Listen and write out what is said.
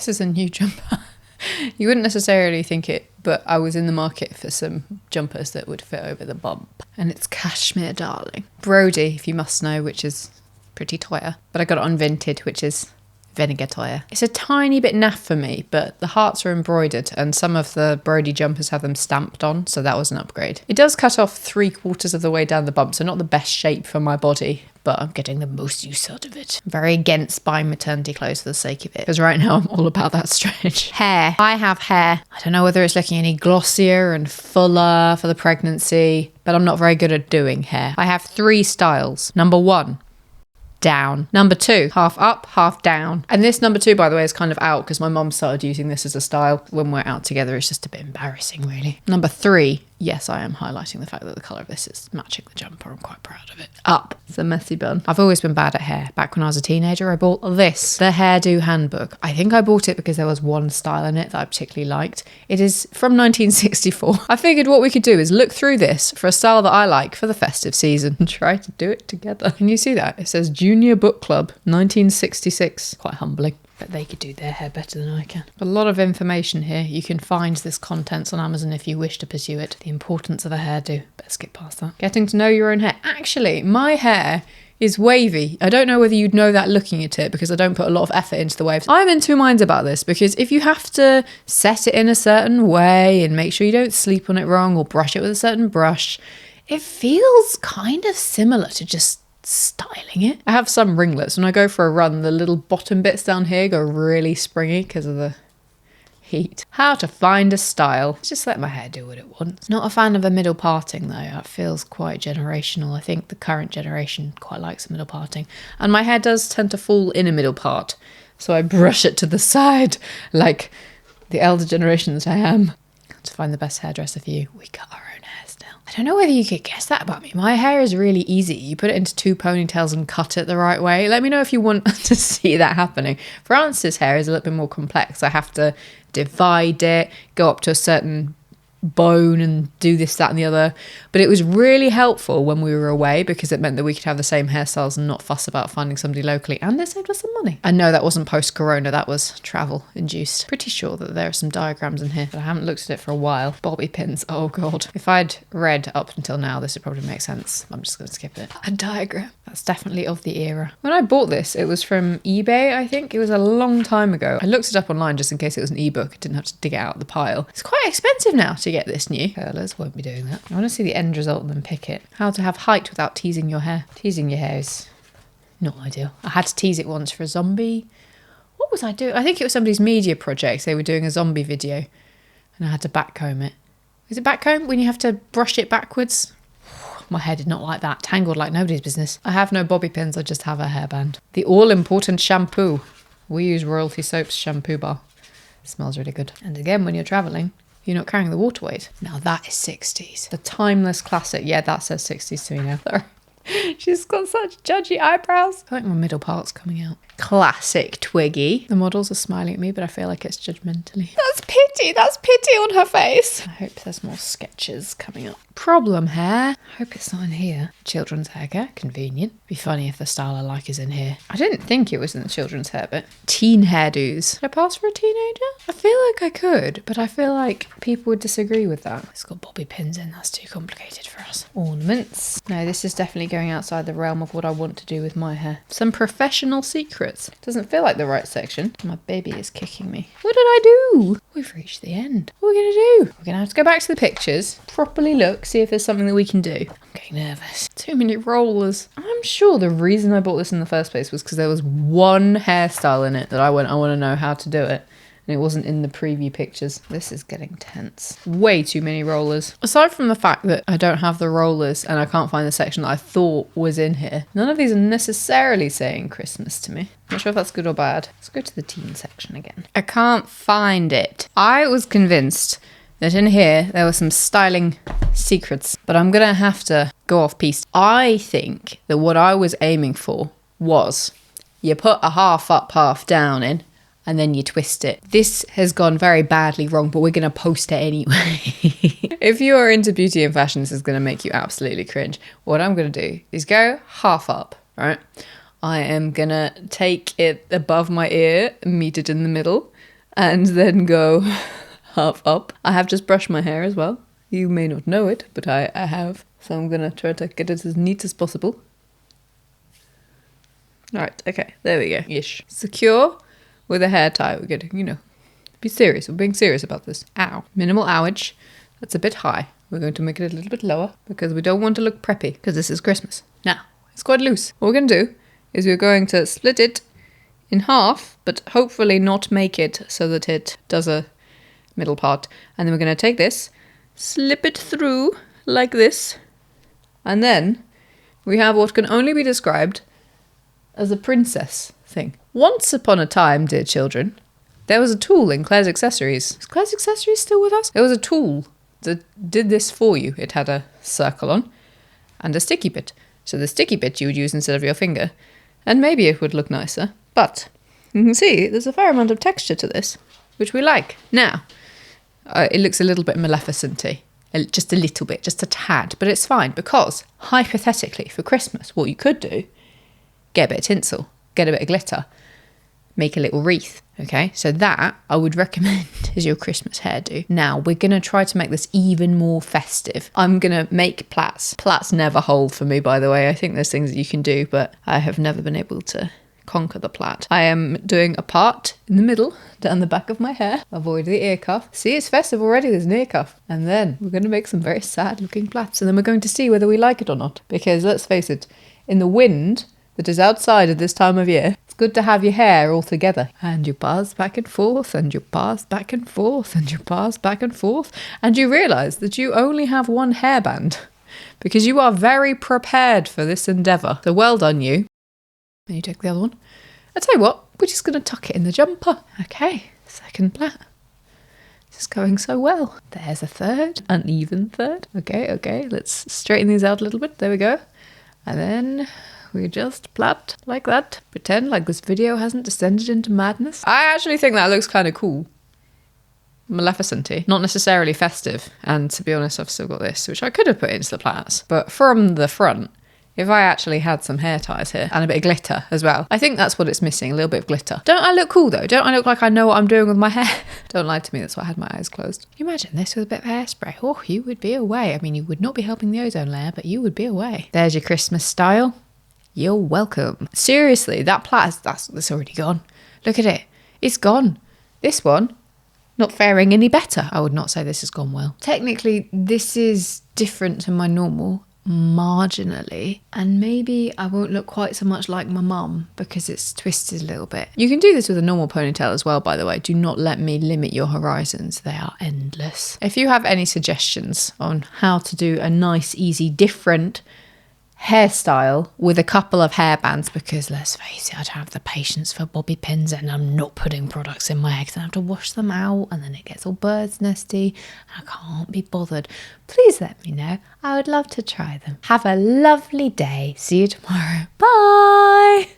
This is a new jumper. You wouldn't necessarily think it, but I was in the market for some jumpers that would fit over the bump. And it's cashmere, darling. Brody, if you must know, which is pretty toyer. But I got it on Vinted, which is vinegar toyer. It's a tiny bit naff for me, but the hearts are embroidered and some of the Brody jumpers have them stamped on, so that was an upgrade. It does cut off 3/4 of the way down the bump, so not the best shape for my body, but I'm getting the most use out of it. I'm very against buying maternity clothes for the sake of it, because right now I'm all about that stretch. Hair. I have hair. I don't know whether it's looking any glossier and fuller for the pregnancy, but I'm not very good at doing hair. I have 3 styles. Number 1. Down. Number 2, half up, half down. And this number 2, by the way, is kind of out because my mum started using this as a style. When we're out together, it's just a bit embarrassing, really. Number 3, yes, I am highlighting the fact that the colour of this is matching the jumper. I'm quite proud of it. Up. It's a messy bun. I've always been bad at hair. Back when I was a teenager, I bought this, the Hairdo Handbook. I think I bought it because there was one style in it that I particularly liked. It is from 1964. I figured what we could do is look through this for a style that I like for the festive season and try to do it together. Can you see that? It says Junior Book Club, 1966. Quite humbling. But they could do their hair better than I can. A lot of information here. You can find this content on Amazon if you wish to pursue it. The importance of a hairdo. Better skip past that. Getting to know your own hair. Actually, my hair is wavy. I don't know whether you'd know that looking at it because I don't put a lot of effort into the waves. I'm in two minds about this because if you have to set it in a certain way and make sure you don't sleep on it wrong or brush it with a certain brush, it feels kind of similar to just styling it. I have some ringlets. When I go for a run, the little bottom bits down here go really springy because of the heat. How to find a style. Just let my hair do what it wants. Not a fan of a middle parting though. It feels quite generational. I think the current generation quite likes a middle parting. And my hair does tend to fall in a middle part. So I brush it to the side like the elder generation that I am. To find the best hairdresser for you, we cut our own hair still. I don't know whether you could guess that about me. My hair is really easy. You put it into 2 ponytails and cut it the right way. Let me know if you want to see that happening. France's hair is a little bit more complex. I have to divide it, go up to a certain bone and do this, that and the other. But it was really helpful when we were away because it meant that we could have the same hairstyles and not fuss about finding somebody locally, and it saved us some money. And no, that wasn't post-corona, that was travel induced. Pretty sure that there are some diagrams in here, but I haven't looked at it for a while. Bobby pins, oh god. If I'd read up until now, this would probably make sense. I'm just going to skip it. A diagram. That's definitely of the era. When I bought this, it was from eBay, I think. It was a long time ago. I looked it up online just in case it was an ebook. I didn't have to dig it out of the pile. It's quite expensive now to get this new. Curlers won't be doing that. I want to see the end result and then pick it. How to have height without teasing your hair. Teasing your hair is not ideal. I had to tease it once for a zombie. What was I doing? I think it was somebody's media project. They were doing a zombie video and I had to backcomb it. Is it backcomb when you have to brush it backwards? My hair did not like that. Tangled like nobody's business. I have no bobby pins, I just have a hairband. The all-important shampoo. We use Royalty Soap's shampoo bar. It smells really good. And again, when you're travelling, you're not carrying the water weight. Now that is 60s. The timeless classic. Yeah, that says 60s to me now. Sorry. She's got such judgy eyebrows. I feel like my middle part's coming out. Classic Twiggy. The models are smiling at me, but I feel like it's judgmentally. That's pity. That's pity on her face. I hope there's more sketches coming up. Problem hair. I hope it's not in here. Children's hair care. Convenient. Be funny if the style I like is in here. I didn't think it was in the children's hair bit. Teen hairdos. Could I pass for a teenager? I feel like I could, but I feel like people would disagree with that. It's got bobby pins in. That's too complicated for us. Ornaments. No, this is definitely going outside the realm of what I want to do with my hair. Some professional secrets. Doesn't feel like the right section. My baby is kicking me. What did I do? We've reached the end. What are we going to do? We're going to have to go back to the pictures, properly look, see if there's something that we can do. I'm getting nervous. Too many rollers. I'm sure the reason I bought this in the first place was because there was one hairstyle in it that I want to know how to do it. And it wasn't in the preview pictures. This is getting tense. Way too many rollers. Aside from the fact that I don't have the rollers and I can't find the section that I thought was in here, none of these are necessarily saying Christmas to me. Not sure if that's good or bad. Let's go to the teen section again. I can't find it. I was convinced that in here there were some styling secrets, but I'm gonna have to go off piste. I think that what I was aiming for was you put a half up, half down in, and then you twist it. This has gone very badly wrong, but we're going to post it anyway. If you are into beauty and fashion, this is going to make you absolutely cringe. What I'm going to do is go half up, right? I am gonna take it above my ear, meet it in the middle, and then go half up. I have just brushed my hair as well. You may not know it, but I have. So I'm gonna try to get it as neat as possible. Alright, okay, there we go. Ish. Secure with a hair tie. We're gonna, you know, be serious. We're being serious about this. Ow. Minimal owage. That's a bit high. We're going to make it a little bit lower because we don't want to look preppy because this is Christmas. Now, it's quite loose. What we're going to do is we're going to split it in half, but hopefully not make it so that it does a middle part. And then we're going to take this, slip it through like this, and then we have what can only be described as a princess thing. Once upon a time, dear children, there was a tool in Claire's Accessories. Is Claire's Accessories still with us? There was a tool that did this for you. It had a circle on and a sticky bit. So the sticky bit you would use instead of your finger, and maybe it would look nicer. But you can see there's a fair amount of texture to this, which we like. Now, it looks a little bit Maleficent-y. Just a little bit, just a tad. But it's fine because, hypothetically, for Christmas, what you could do, get a bit of tinsel, get a bit of glitter, make a little wreath. Okay, so that I would recommend is your Christmas hairdo. Now, we're going to try to make this even more festive. I'm going to make plaits. Plaits never hold for me, by the way. I think there's things that you can do, but I have never been able to conquer the plait. I am doing a part in the middle, down the back of my hair. Avoid the ear cuff. See, it's festive already, there's an ear cuff. And then we're going to make some very sad looking plaits. And then we're going to see whether we like it or not. Because let's face it, in the wind that is outside at this time of year, it's good to have your hair all together. And you pass back and forth, and you pass back and forth, and you pass back and forth. And you realise that you only have one hairband. Because you are very prepared for this endeavour. So well done, you. And you take the other one. I'll tell you what, we're just going to tuck it in the jumper. Okay, second plait. This is going so well. There's a third, uneven third. Okay, let's straighten these out a little bit. There we go. And then we just plait like that. Pretend like this video hasn't descended into madness. I actually think that looks kind of cool. Maleficent-y. Not necessarily festive. And to be honest, I've still got this, which I could have put into the plaits. But from the front, if I actually had some hair ties here and a bit of glitter as well, I think that's what it's missing, a little bit of glitter. Don't I look cool though? Don't I look like I know what I'm doing with my hair? Don't lie to me, that's why I had my eyes closed. Can you imagine this with a bit of hairspray? Oh, you would be away. I mean, you would not be helping the ozone layer, but you would be away. There's your Christmas style. You're welcome. Seriously, that plait, that's already gone. Look at it. It's gone. This one, not faring any better. I would not say this has gone well. Technically, this is different to my normal, marginally, and maybe I won't look quite so much like my mum because it's twisted a little bit. You can do this with a normal ponytail as well, by the way. Do not let me limit your horizons. They are endless. If you have any suggestions on how to do a nice, easy, different hairstyle with a couple of hairbands, because let's face it, I don't have the patience for bobby pins, and I'm not putting products in my hair because I have to wash them out and then it gets all bird's nesty. I can't be bothered. Please let me know. I would love to try them. Have a lovely day. See you tomorrow. Bye.